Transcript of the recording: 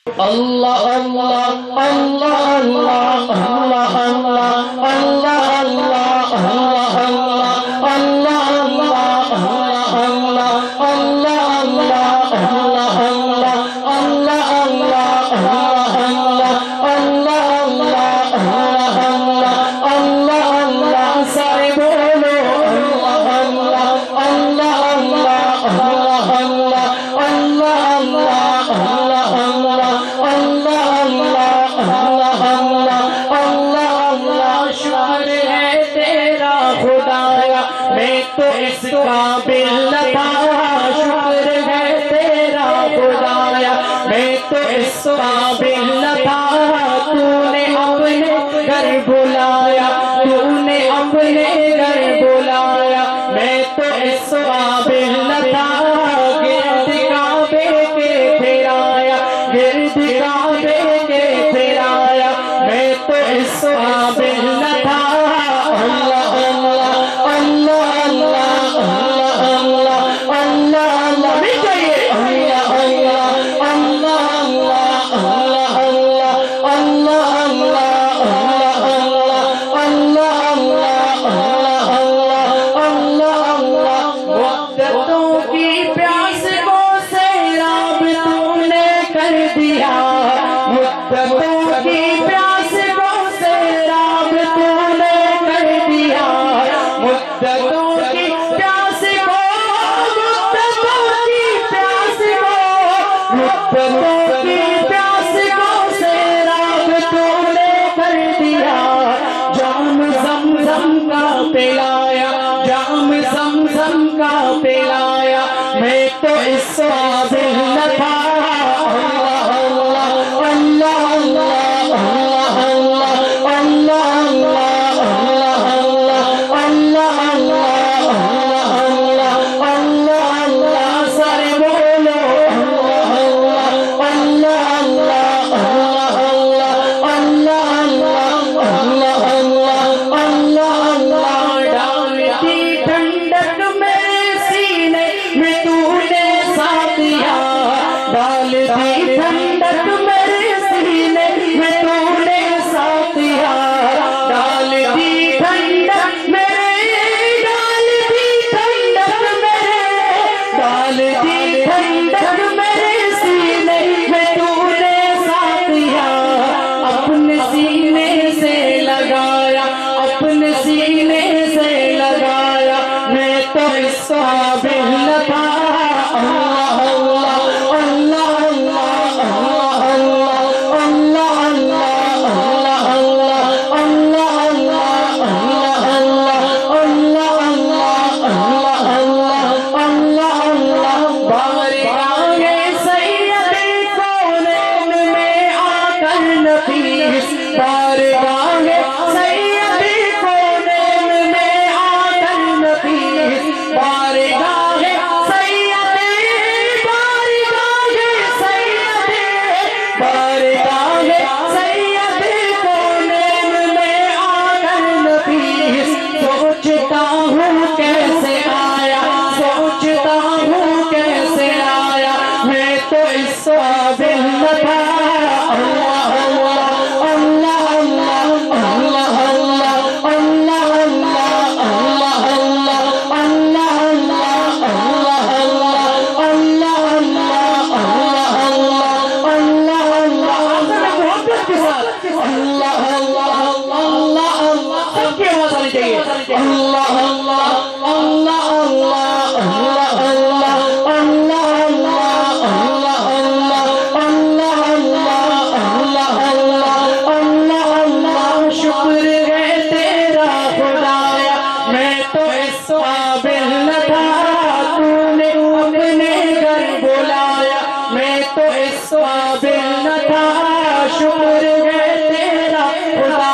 Allah Allah Allah Allah Allah Allah Allah Allah Allah तो इस काबिल न था, शुक्र है तेरा खुदाया मैं तो इस काबिल न था। तूने अपने घर बुलाया, तूने अपने घर बुलाया मैं तो इस काबिल न था। गिरद काबे के फिराया, गिरद काबे के फिराया मैं तो इस काबिल न था। अल्लाह अल्लाह अल्लाह पिलाया जाम ज़मज़म का पिलाया मैं तो इस काबिल न था। अल्लाह अल्लाह अल्लाह अल्लाह अल्लाह अल्लाह अल्लाह अल्लाह अल्लाह अल्लाह अल्लाह सारे बोलो अल्लाह अल्लाह अल्लाह अल्लाह अल्लाह अल्लाह ठंडक मेरे सीने में तूने साथ दिया, डाल दी ठंडक मेरे, डाल दी ठंडक मेरे, डाल दी ठंडक मेरे सीने में तूने साथ दिया। अपने सीने से लगाया, अपने सीने से लगाया मैं तो इस काबिल न था। अल्लाह अल्लाह शुक्र है तेरा खुदा।